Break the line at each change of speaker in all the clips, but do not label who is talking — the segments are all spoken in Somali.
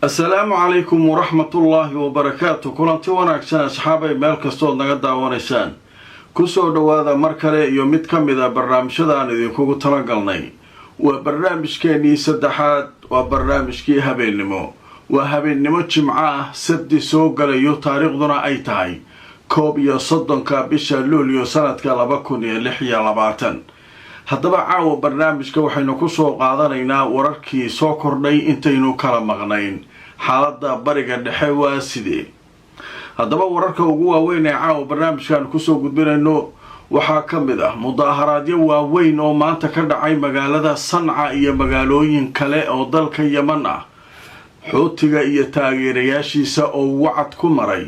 السلام عليكم ورحمة الله وبركاته. كلانتي wanaagsan asxaabay meel kastood naga daawanaysaan ku soo dhawaada mar kale iyo mid ka mid ah barnaamijyada aan idinku talagalnay waa barnaamijkeennii saddexaad waa barnaamijkii habeennimo waa habeennimo jimco ah sabti soo galayo taariikhduna ay tahay 31 bisha luulyo sanadka 2026 haddaba caawa barnaamijka waxaynu ku soo qaadanaynaa wararkii soo kordhay intaynu kala maqnayn xaaladda bariga dhexe waa sidee haddaba wararka ugu waaweyn ee caawa barnaamijkan kusoo gudbinayno waxaa ka mid ah mudaaharaadyo waaweyn oo maanta ka dhacay magaalada Sanca iyo magaalooyin kale oo dalka Yemen ah xuutiga iyo taageerayaashiisa oo wacad ku maray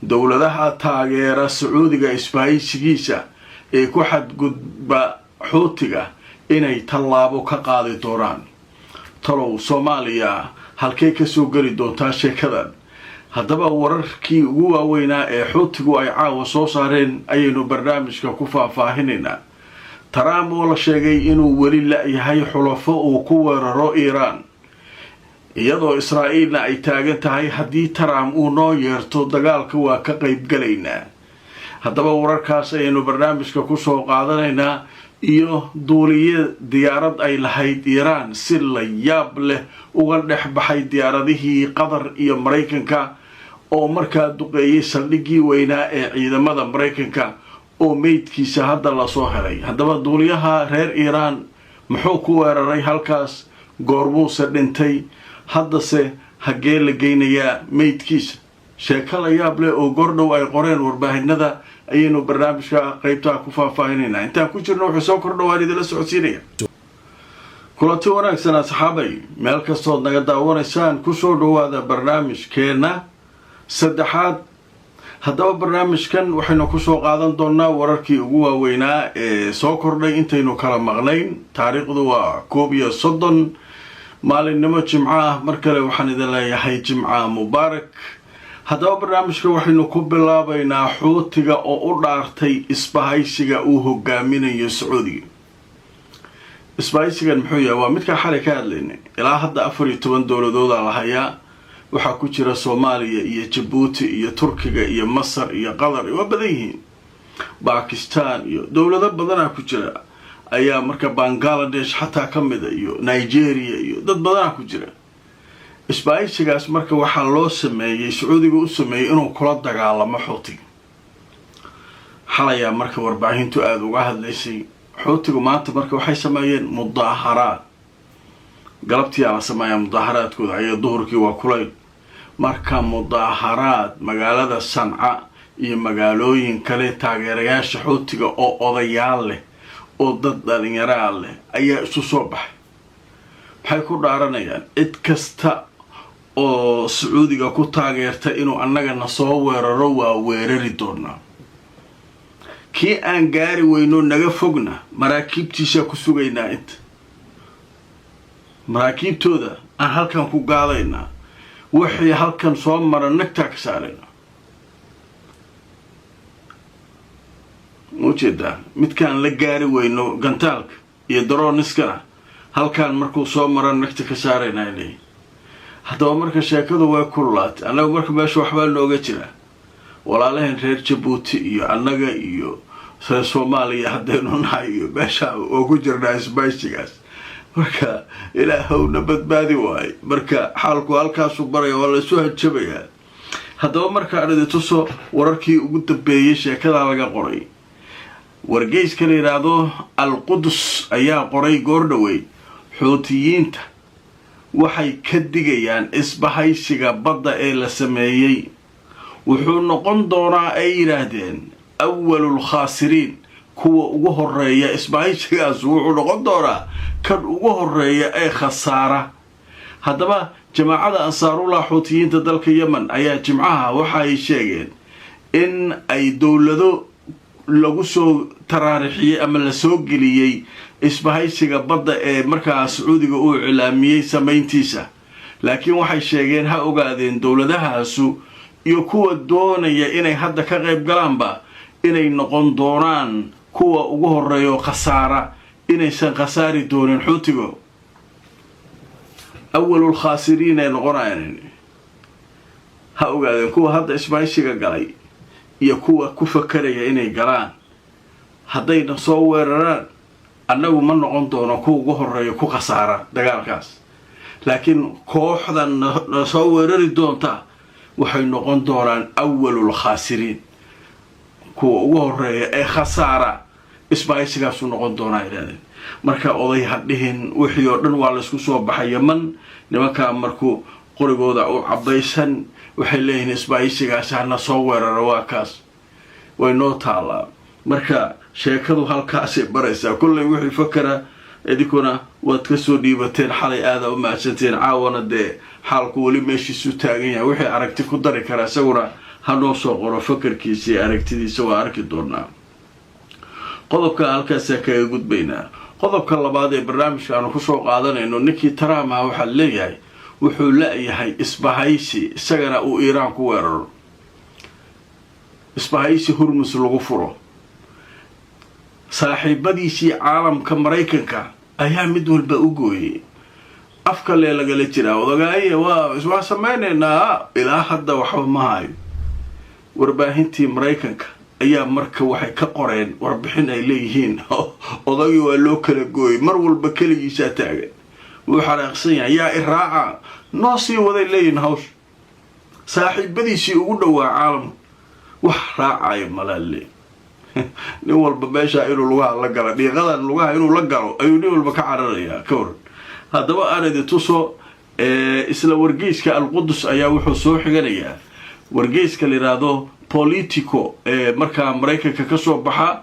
dowladaha taageera Sacuudiga isbahaysigiisa ee ku xadgudba xuutiga inay tallaabo ka qaadi doonaan talow Soomaaliya halkay ka soo gali doontaa sheekadan haddaba wararkii ugu waaweynaa ee xuutigu ay caawa soo saareen ayaynu barnaamijka ku faahfaahinaynaa Trump oo la sheegay inuu weli leeyahay xulafo uu ku weeraro Iran iyadoo Israa'iilna ay taagan tahay haddii Trump uu noo yeerto dagaalka waa ka qayb galaynaa haddaba wararkaas ayaynu barnaamijka ku soo qaadanaynaa iyo duuliye diyaarad ay lahayd Iran si la yaab leh uga dhex baxay diyaaradihii Qatar iyo Mareykanka oo markaa duqeeyay saldhiggii weynaa ee ciidamada Mareykanka oo meydkiisa hadda la soo helay haddaba duuliyaha reer Iran muxuu ku weeraray halkaas goormuuse dhintay haddase hagee la geynayaa meydkiisa sheeko la yaab leh oo gordhow ay qoreen warbaahinada ayaynu barnaamijka qaybtaa ku faahfaahinayna intaan ku jirno wuxuu soo kordhawaan idila socodsiinaya kulanti wanaagsan asxaabay meel kastood naga daawanaysaan ku soo dhawaada barnaamijkeena saddexaad haddaba barnaamijkan waxaynu ku soo qaadan doonaa wararkii ugu waaweynaa ee soo kordhay intaynu kala maqnayn taariikhdu waa 31 maalinimo jimco ah mar kale waxaan idin leeyahay jimca mubaarak haddaba barnaamijka waxaynu ku bilaabaynaa xuutiga oo u dhaartay isbahaysiga uu hogaaminayo Sacuudiga isbahaysigan muxuu yahay waa midka xalay ka hadlaynay ilaa hadda 14 dowladood la hayaa waxaa ku jira Soomaaliya iyo Djibouti iyo Turkiga iyo Masar iyo Qatar iyo badan yihiin Pakistan iyo dowlado badan ku jira ayaa marka Bangladesh xataa ka mid ah iyo Nigeria iyo dad badan ku jira isbahaysigaas marka waxaa loo sameeyay Sacuudiga u sameeyay inuu kula dagaalamo xuutiga xalaya marka warbaahintu aad uga hadlaysay xuutigu maanta marka waxay sameeyeen mudaaharaad galabtii la sameeyay mudaaharaadkooda ay duhurkii waa kulay marka mudaaharaad magaalada Sanca iyo magaalooyin kale taageerayaasha xuutiga oo odayaal leh oo dad dhalinyaro leh ayaa isu soo baxay waxay ku dhaaranayaan cid kasta oo Sacuudiga ku taageerta inuu annagana soo weeraro waa weerari doonaa kii aan gaari weyno naga fogna maraakiibtiisa ku sugaynaa inta maraakiibtooda aan halkan ku gaadaynaa wixii halkan soo mara nagta ka saarayna muujida midkaan la gaari weyno gantaalka iyo droniskana halkan markuu soo mara nagta ka saarayna inay haddaba marka sheekadu way kululaatay annaga marka meesha waxbaa looga jira walaalahan reer Djibouti iyo annaga iyo Soomaaliya haddaynu nahay iyo meesha oo ku jirnaa isbahaysigaas marka ilaahowna badbaadi waay marka xaalku halkaas u baray oo la soo hajabayaa haddaba marka aan tuso wararkii ugu dambeeyay sheekada laga qoray wargeyska la yiraahdo Al-Quds ayaa qoray goordhawey xuutiyiinta waxay ka digayaan isbahaysiga badda ee la sameeyay wuxuu noqon doonaa ay yiraahdeen awwalul khaasiriin kuwa ugu horeeya isbahaysigaas wuxuu noqon doonaa kan ugu horeeya ee khasaara haddaba jamaacada ansaarullah xuutiyiinta dalka Yemen ayaa jimcaha waxay sheegeen in ay dowlado lagu soo taraarixiyay ama la soo geliyay isbahaysiga badda ee markaa Sacuudiga uu cilaamiyay sameyntiisa laakiin waxay sheegeen ha ogaadeen dowladahaasu iyo kuwa doonaya inay hadda ka qayb galaanba inay noqon doonaan kuwa ugu horeeyo khasaara inaysan khasaari doonin xuutiga awwalul khaasiriin ay noqonayaan ha ogaadeen kuwa hadda isbaahaysiga galay iyo kuwa ku fakaraya inay galaan haddayna soo weeraraan annagu ma noqon doono kuwa ugu horreeya ku khasaara dagaalkaas laakiin kooxdan na soo weerari doonta waxay noqon doonaan awwalul khaasiriin kuwa ugu horreeya ee khasaara isbaahaysigaasu noqon doonaa idhahdeen marka oday ha dhihin wixii oo dhan waa laysku soo baxay Yaman nimankaa markuu qorigooda u cabaysan waxay leeyihiin isbaahaysigaasi hana soo weerara waa kaas way noo taalaa marka sheekadu halkaasay baraysaa kullay wixii fakara idinkuna waad ka soo dhiibateen xalay aada u mahadsanteen caawana dee xaalku weli meeshiisu taagan yahay wixii aragti ku dari kara isaguna hanoo soo qoro fakarkiisa iyo aragtidiisa waa arki doonaa qodobka halkaasa kaga gudbaynaa qodobka labaad ee barnaamijka aanu kusoo qaadanayno ninkii Trump ah waxaa leeyahay wuxuu leeyahay isbahaysi isagana uu Iiraan ku weeraro isbahaysi Hormuz lagu furo saaxiibadiisii caalamka Mareykanka ayaa mid walba u gooyay afka lagala jiraa odagaaye waa isma sameeynaa ilaa hadda waxba ma hayo warbaahintii Mareykanka ayaa marka waxay ka qoreen warbixin ay leeyihiin odagii waa loo kala gooyay mar walba kaligiisa taagan wuu xaraaqsan yahay yaa iraaca noo sii waday leeyihiin hawsh saaxiibadiisii ugu dhawaa caalam wax raacaya malaale nin walba meesha inuu lugaha la galo dhiiqadan lugaha inuu la galo ayuu nin walba ka cararayaa ka waran haddaba aanadi tuso isla wargeyska Al-Qudus ayaa wuxuu soo xiganayaa wargeyska la yiraahdo Politico marka Mareykanka ka soo baxa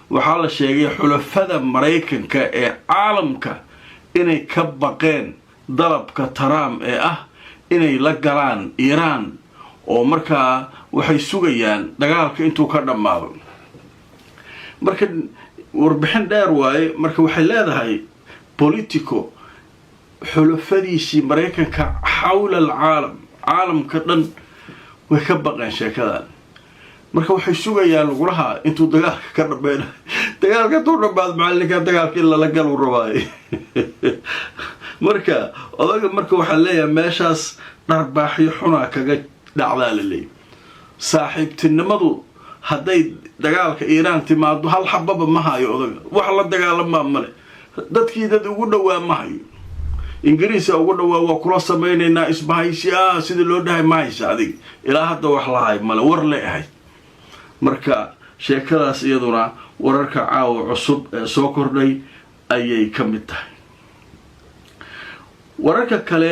waxaa la sheegay xulafada Mareykanka ee caalamka inay ka baqeen dalabka Trump ee ah inay la galaan Iiraan oo marka waxay sugayaan dagaalka intuu ka dhamaado marka warbixin dheer waaye marka waxay leedahay Politico xulafadiisii Mareykanka xawla caalamka dhan way ka baqeen sheekadan marka waxay sugayaan lugulaha intuu dagaalka ka dhameeyo dagaalka tuu dhamaad macallinka dagaalka in la gal rabaay marka odaga marka waxa leeyahay meeshaas dharbaaxyo xuna kaga dhacdaa leeyahay saaxiibtinimadu hadday dagaalka Iiraan timaado hal xababa ma hayo odaga wax la dagaalama male dadkii dad ugu dhawaa ma hayo ingiriiska ugu dhawaa waa kula sameeynaa isbahaysi sida loo dhahay ma haysa adig ilaa hadda wax la hay male war leeyahay marka sheekadaas iyaduna wararka caawa cusub ee soo kordhay ayay ka mid tahay wararka kale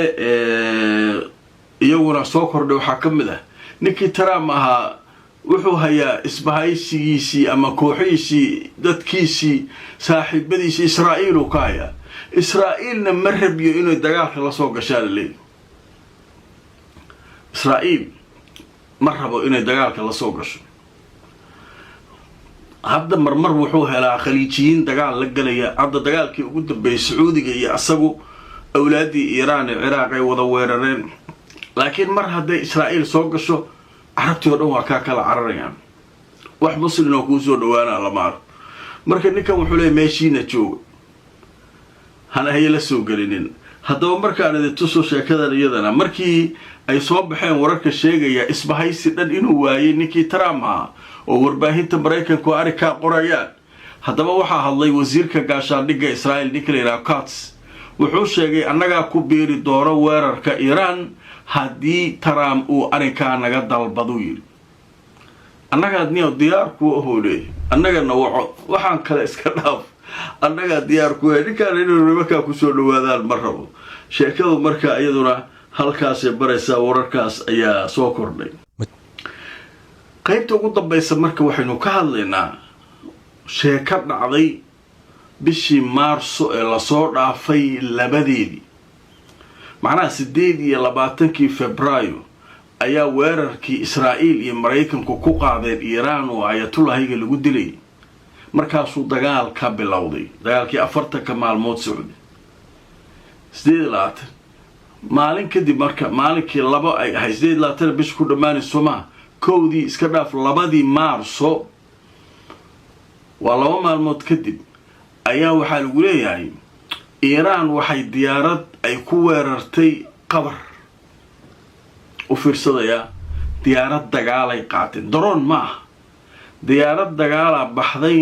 iyaguna soo kordhay waxaa ka mid ah ninkii Trump ahaa wuxuu hayaa isbahaysigiisii ama kooxiisii dadkiisii saaxiibadiisii Israa'iil oo ka haya Israa'iilna ma rabiyo inuu dagaalka la soo gashaan leeyahay Israa'iil ma rabo inay dagaalka la soo gasho hadda marmar wuxuu helaa khaliijiyiin dagaal la galaya hadda dagaalkii ugu dambeeyay Sacuudiga iyo asagu awlaadii Iiraan ee Ciraaq ay wada weerareen laakiin mar hadday Israa'iil soo gasho carabtii oo dhan waa ka kala cararayaan wax muslim oo ku soo dhawaana lama marka ninkan wuxuu leeyahay meeshiina jooga hana hay la soo galinin haddaba markaan idin tuso sheekadan iyadana markii ay soo baxeen wararka sheegaya isbahaysi dhan inuu waayay ninkii Trump oo warbaahinta Mareykanku arrinka qorayaan haddaba waxaa hadlay wasiirka gaashaandhigga Israa'iil Nicolas Katz wuxuu sheegay annaga ku biiri doono weerarka Iiraan haddii Trump uu arrinka naga dalbado yiri annaga niyo diyaar ku ahoolay annagana waxaan kale iska dhaaf annaga diyaar ku ninkaan inuu nimanka ku soo dhawaadaan ma rabo sheekadu marka iyaduna halkaas baraysa wararkaas ayaa soo kordhay qaybta ugu dambaysa marka waxaynu ka hadlaynaa sheeko dhacday bishii Maarso ee la soo dhaafay labadeedii macnaha 28 Febraayo ayaa weerarkii Israa'iil iyo Mareykanku ku qaadeen Iiraan oo ayatullaahiga lagu dilay markaasuu dagaal ka bilowday dagaalkii 40 maalmood socday 28 maalin kadib marka maalinkii laba ay ahayd 28 bish ku dhamaanay Soomaa koodii iska dhaaf 2 Maarso waa 2 maalmood kadib ayaa waxaa lagu leeyahay Iiraan waxay diyaarad ay ku weerartay qabar u fiirsadaya diyaarad dagaalay qaateen daroon ma ah diyaarad dagaalaa baxday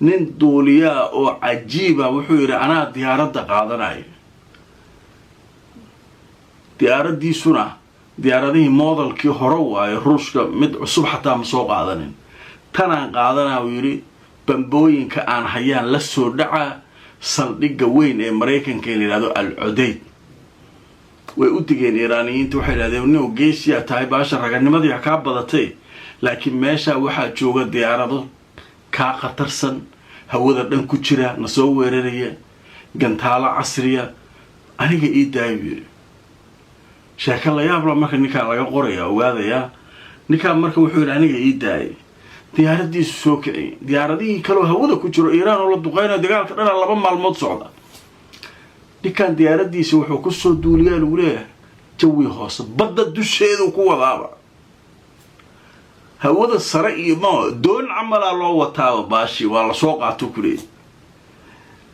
nin duuliyaa oo cajiiba wuxuu yidhi anaa diyaaradda qaadanaya diyaaraddiisuna diyaaradihii moodalkii hore waayo ruushka mid cusub xataa ma soo qaadanin tanaan qaadanaa uu yidhi bambooyinka aan hayaan la soo dhacaa saldhigga weyn ee maraykanka la yidhahdo al-cudayd way u digeen iiraaniyiinta waxay yidhahdeen nin geesiyaa tahay baasha raganimadii kaa badatay laakiin meeshaa waxaa jooga diyaarado kaa khatarsan hawada dhan ku jira na soo weeraraya gantaalo casriya aniga ii daaya buu yidhi sheeko la yaabla marka ninkaan laga qoraya ogaadayaa ninkaan marka wuxuu yidhi aniga ii daayay diyaaraddiisu soo kiciyay diyaaradihii kaleo hawada ku jiro iiraan oo la duqeynayo dagaalka dhana 2 maalmood socda ninkaan diyaaraddiisa wuxuu ku soo duuliyaa lagu leeyahay jawi hoose badda dusheedu ku wadaaba hawada sare iyo ma doon camalaa loo wataaba baashi waa la soo qaato ku leeyahay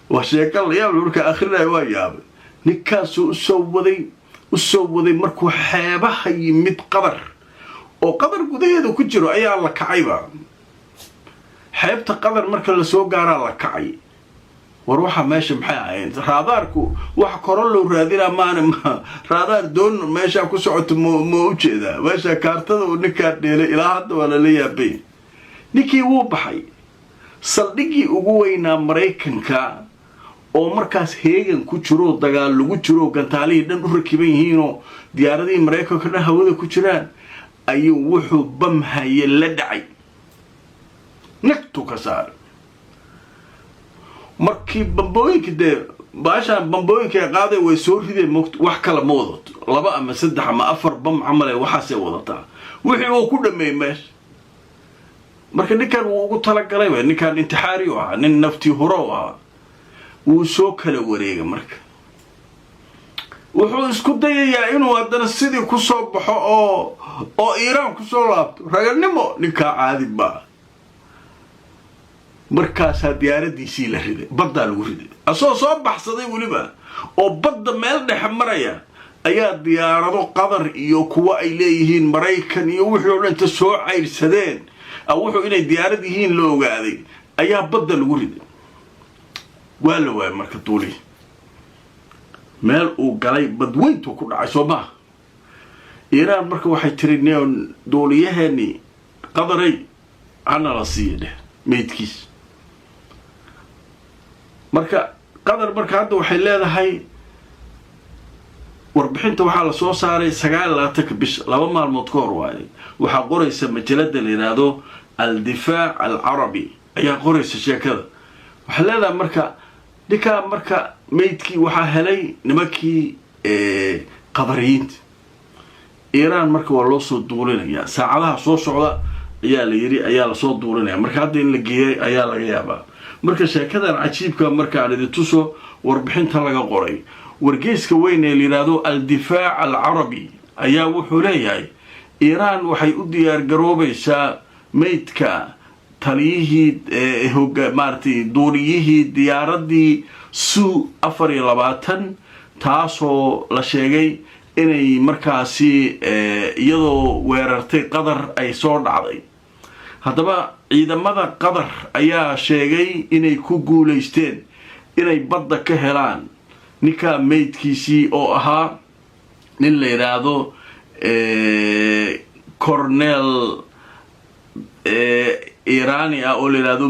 waa sheeko la yaab marka akhrinaya waa yaabay ninkaasuu u soo waday markuu xeebaha yimid qatar oo qatar gudaheeda ku jiro ayaa la kacayba xeebta qatar marka la soo gaaraa la kacay war waxa meesha maxay ahayd raadaarku wax koro loo raadina maana raadaar doon meesha ku socoto ma u jeeda meesha kaartada uu ninka dheelay ilaa hadda wala la yaabay ninkii wuu baxay saldhigii ugu weynaa maraykanka oo markaas heegan ku jiro dagaal lagu jiro gantaalihii dhan u rakiban yihiinoo diyaaradihii maraykanka dhan hawada ku jiraan ayuu wuxuu bamhaye la dhacay nagtu ka saaray markii bambooyinka dee baashaan bambooyinka qaaday way soo rideen wax kala ma wadato 2 ama 3 ama 4 bam camal ee waxaasay wadataa wixii uu ku dhameeyay meesha marka ninkan wuu ugu talagalay ninkan intixaari u ahaa nin naftii hore u ahaa wuu soo kala wareega marka wuxuu isku dayayaa inuu haddana sidii ku soo baxo oo iiraan ku soo laabto raganimo ninkaa caadi baa markaasaa diyaaraddiisii la riday baddaa lagu riday asoo soo baxsaday weliba oo badda meel dhexe maraya ayaa diyaarado qatar iyo kuwa ay leeyihiin maraykan iyo wixii oo dhanta soo cayrsadeen wuxuu inay diyaarad yihiin la ogaaday ayaa badda lagu riday waa la waayay marka duuli meel uu galay badweyntu ku dhacay soo maaha iiraan marka waxay tiri neon duuliyaheeni qadaray ana la siiyo dheh meydkiis marka qadar marka hadda waxay leedahay warbixinta waxaa la soo saaray 29 bish 2 maalmood ka hor waayay waxaa qoraysa majalada la yiraahdo al-difaac al-arabi ayaa qoraysa sheekada waxay leedahay marka ninka marka meydkii waxaa helay nimankii qadariyiinta iiraan marka waa loo soo duulinaya saacadaha soo socda ayaa la yiri ayaa la soo duulinaya marka hadda in la geeyay ayaa laga yaabaa marka sheekadan cajiibka marka aan idin tuso warbixinta laga qoray wargeyska weyn ee la yiraahdo al-difaac al-arabi ayaa wuxuu leeyahay iiraan waxay u diyaar garoobaysaa meydka taliyihii maartay duuliyihii diyaaradii Su-24 taasoo la sheegay inay markaasi iyadoo weerartay qatar ay soo dhacday haddaba ciidamada qatar ayaa sheegay inay ku guuleysteen inay badda ka helaan ninka meydkiisii oo ahaa nin la yiraahdo cornel iiraani ah oo la yiraahdo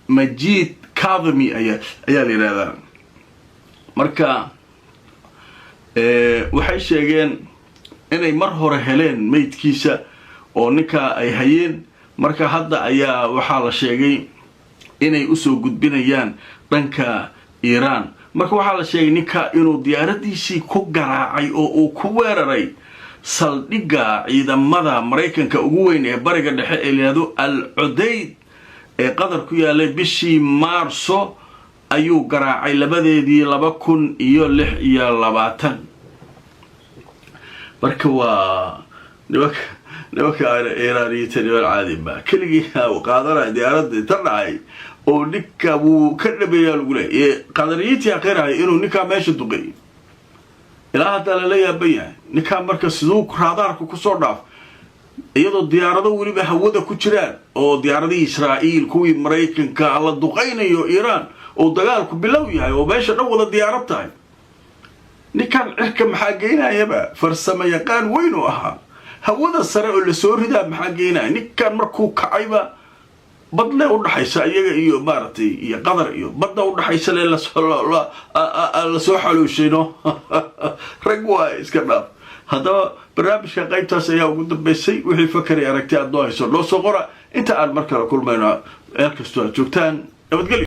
Majid Kadhimi ayaa la yiraahdaa marka waxay sheegeen inay mar hore heleen meydkiisa oo ninka ay hayeen marka hadda ayaa waxaa la sheegay inay u soo gudbinayaan dhanka iiraan marka waxaa la sheegay ninka inuu diyaaraddiisii ku garaacay oo uu ku weeraray saldhigga ciidamada maraykanka ugu weyn ee bariga dhexe ee la yiraahdo al-cudayd ee qatar ku yaalay bishii maarso ayuu garaacay labadeedii 2026 marka waa nimanka iiraaniyiinta niman caadi ma keligii qaadanaya diyaaradda inta dhacay oo ninka wuu ka dhabeeyaa lagu leeyahay qadariyiintii aqirahay inuu ninka meesha duqay ilaa hadda la yaaban yahay ninkaan marka siduu raadaarka kusoo dhaaf iyadoo diyaarado weliba hawada ku jiraan oo diyaaradii Israa'iil kuwii Mareykanka la duqaynayo Iiraan oo dagaalku bilow yahay oo meesha dhan wada diyaarad tahay ninkaan cirka maxaa geynayaba farsamo yaqaan weyn oo ahaa hawada sare oo la soo ridaa maxaa geynaya ninkaan markuu kacayba badle u dhaxaysa iyaga iyo maartay iyo qadar iyo badda u dhaxaysa la soo xaluushino rag waa iska dhaaf haddaba barnaamijka qaybtaas ayaa ugu dambeysay wixii fakari aragti aad noo hayso noo soo qora inta aan mar kale kulmayno meel kastoo aad joogtaan nabadgelyo